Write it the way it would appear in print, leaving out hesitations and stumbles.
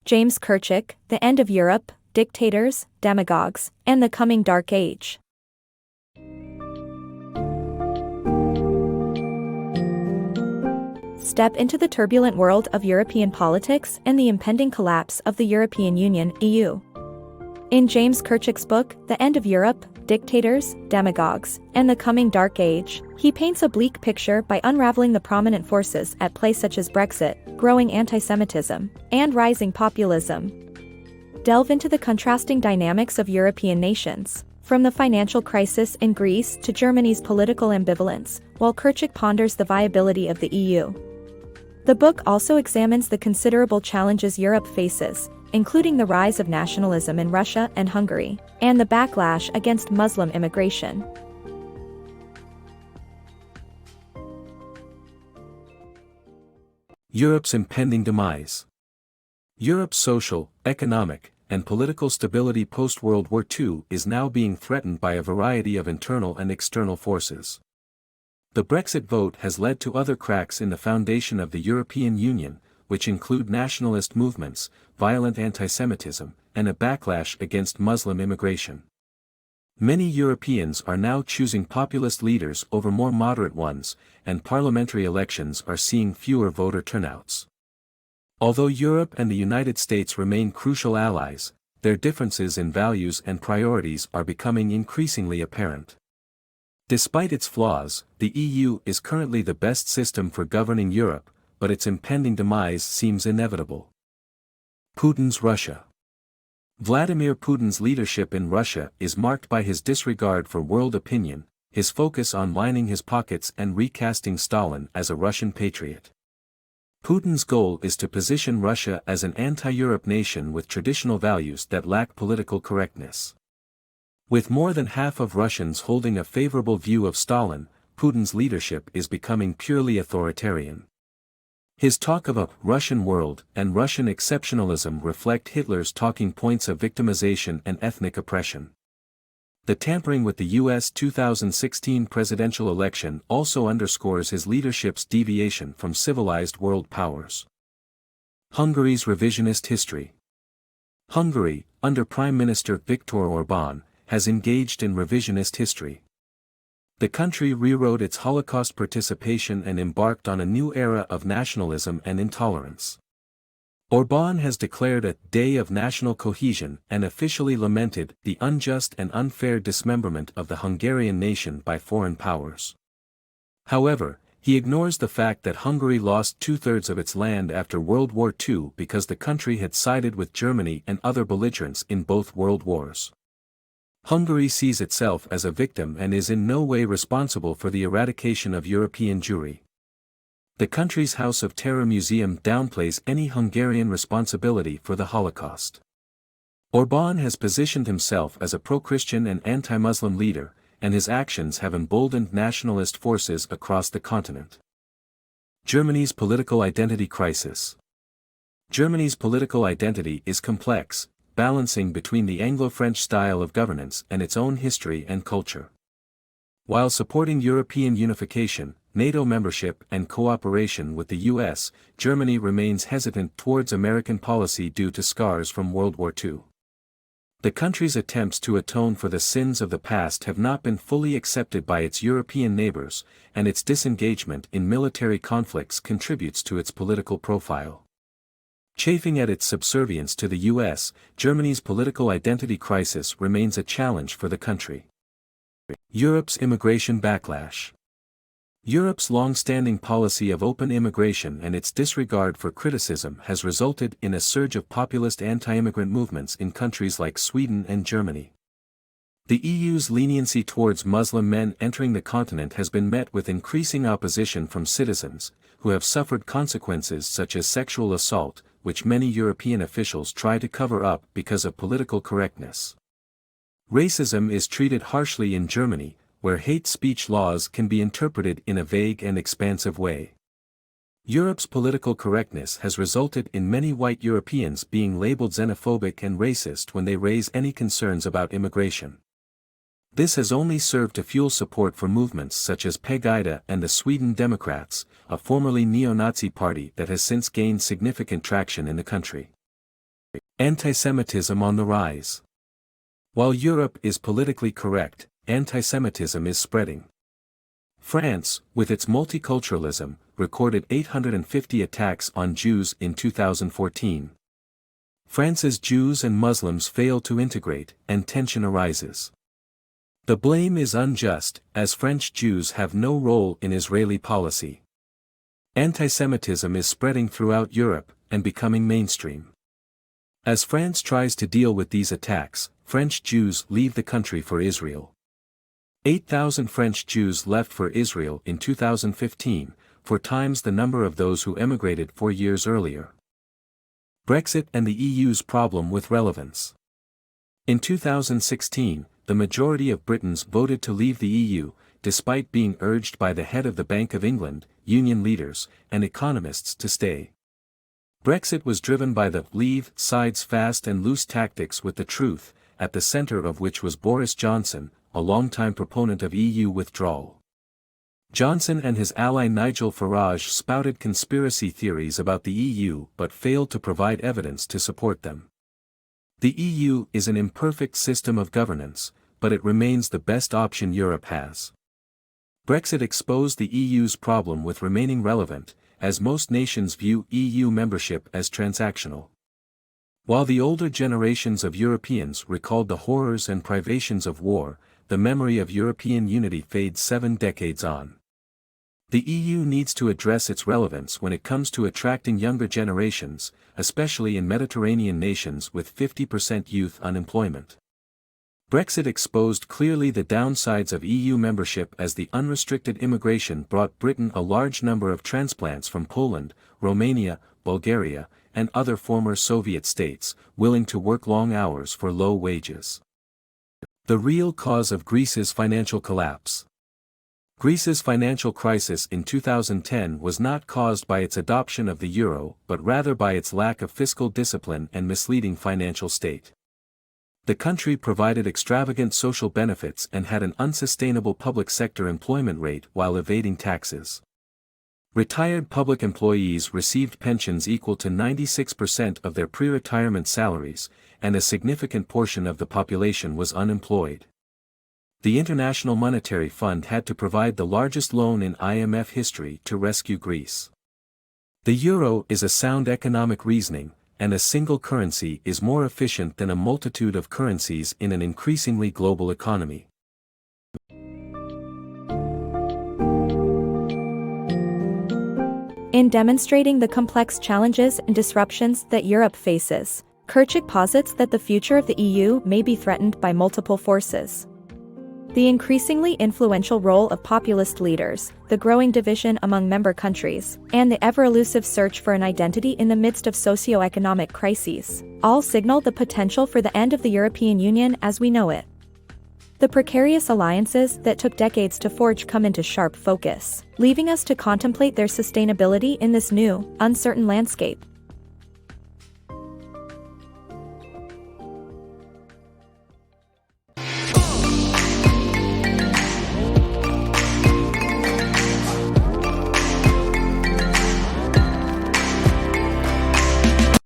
James Kirchick, The End of Europe, Dictators, Demagogues, and the Coming Dark Age. Step into the turbulent world of European politics and the impending collapse of the European Union (EU). In James Kirchick's book, The End of Europe, Dictators, Demagogues, and the Coming Dark Age, he paints a bleak picture by unraveling the prominent forces at play such as Brexit, growing anti-Semitism, and rising populism. Delve into the contrasting dynamics of European nations, from the financial crisis in Greece to Germany's political ambivalence, while Kirchick ponders the viability of the EU. The book also examines the considerable challenges Europe faces, including the rise of nationalism in Russia and Hungary, and the backlash against Muslim immigration. Europe's impending demise. Europe's social, economic, and political stability post-World War II is now being threatened by a variety of internal and external forces. The Brexit vote has led to other cracks in the foundation of the European Union, which include nationalist movements, violent anti-Semitism, and a backlash against Muslim immigration. Many Europeans are now choosing populist leaders over more moderate ones, and parliamentary elections are seeing fewer voter turnouts. Although Europe and the United States remain crucial allies, their differences in values and priorities are becoming increasingly apparent. Despite its flaws, the EU is currently the best system for governing Europe, but its impending demise seems inevitable. Putin's Russia. Vladimir Putin's leadership in Russia is marked by his disregard for world opinion, his focus on lining his pockets and recasting Stalin as a Russian patriot. Putin's goal is to position Russia as an anti-Europe nation with traditional values that lack political correctness. With more than half of Russians holding a favorable view of Stalin, Putin's leadership is becoming purely authoritarian. His talk of a Russian world and Russian exceptionalism reflect Hitler's talking points of victimization and ethnic oppression. The tampering with the U.S. 2016 presidential election also underscores his leadership's deviation from civilized world powers. Hungary's revisionist history. Hungary, under Prime Minister Viktor Orbán, has engaged in revisionist history. The country rewrote its Holocaust participation and embarked on a new era of nationalism and intolerance. Orbán has declared a Day of National Cohesion and officially lamented the unjust and unfair dismemberment of the Hungarian nation by foreign powers. However, he ignores the fact that Hungary lost two-thirds of its land after World War II because the country had sided with Germany and other belligerents in both world wars. Hungary sees itself as a victim and is in no way responsible for the eradication of European Jewry. The country's House of Terror Museum downplays any Hungarian responsibility for the Holocaust. Orbán has positioned himself as a pro-Christian and anti-Muslim leader, and his actions have emboldened nationalist forces across the continent. Germany's political identity crisis. Germany's political identity is complex, balancing between the Anglo-French style of governance and its own history and culture. While supporting European unification, NATO membership and cooperation with the US, Germany remains hesitant towards American policy due to scars from World War II. The country's attempts to atone for the sins of the past have not been fully accepted by its European neighbors, and its disengagement in military conflicts contributes to its political profile. Chafing at its subservience to the US, Germany's political identity crisis remains a challenge for the country. Europe's immigration backlash. Europe's long-standing policy of open immigration and its disregard for criticism has resulted in a surge of populist anti-immigrant movements in countries like Sweden and Germany. The EU's leniency towards Muslim men entering the continent has been met with increasing opposition from citizens, who have suffered consequences such as sexual assault, which many European officials try to cover up because of political correctness. Racism is treated harshly in Germany, where hate speech laws can be interpreted in a vague and expansive way. Europe's political correctness has resulted in many white Europeans being labeled xenophobic and racist when they raise any concerns about immigration. This has only served to fuel support for movements such as Pegida and the Sweden Democrats, a formerly neo-Nazi party that has since gained significant traction in the country. Anti-Semitism on the rise. While Europe is politically correct, anti-Semitism is spreading. France, with its multiculturalism, recorded 850 attacks on Jews in 2014. France's Jews and Muslims fail to integrate, and tension arises. The blame is unjust, as French Jews have no role in Israeli policy. Anti-Semitism is spreading throughout Europe, and becoming mainstream. As France tries to deal with these attacks, French Jews leave the country for Israel. 8,000 French Jews left for Israel in 2015, 4 times the number of those who emigrated 4 years earlier. Brexit and the EU's problem with relevance. In 2016, the majority of Britons voted to leave the EU, despite being urged by the head of the Bank of England, union leaders, and economists to stay. Brexit was driven by the leave sides fast and loose tactics, with the truth, at the center of which was Boris Johnson, a longtime proponent of EU withdrawal. Johnson and his ally Nigel Farage spouted conspiracy theories about the EU but failed to provide evidence to support them. The EU is an imperfect system of governance, but it remains the best option Europe has. Brexit exposed the EU's problem with remaining relevant, as most nations view EU membership as transactional. While the older generations of Europeans recalled the horrors and privations of war, the memory of European unity fades 7 decades on. The EU needs to address its relevance when it comes to attracting younger generations, especially in Mediterranean nations with 50% youth unemployment. Brexit exposed clearly the downsides of EU membership, as the unrestricted immigration brought Britain a large number of transplants from Poland, Romania, Bulgaria, and other former Soviet states, willing to work long hours for low wages. The real cause of Greece's financial collapse. Greece's financial crisis in 2010 was not caused by its adoption of the euro, but rather by its lack of fiscal discipline and misleading financial state. The country provided extravagant social benefits and had an unsustainable public sector employment rate while evading taxes. Retired public employees received pensions equal to 96% of their pre-retirement salaries, and a significant portion of the population was unemployed. The International Monetary Fund had to provide the largest loan in IMF history to rescue Greece. The euro is a sound economic reasoning, and a single currency is more efficient than a multitude of currencies in an increasingly global economy. In demonstrating the complex challenges and disruptions that Europe faces, Kirchick posits that the future of the EU may be threatened by multiple forces. The increasingly influential role of populist leaders, the growing division among member countries, and the ever-elusive search for an identity in the midst of socio-economic crises, all signal the potential for the end of the European Union as we know it. The precarious alliances that took decades to forge come into sharp focus, leaving us to contemplate their sustainability in this new, uncertain landscape.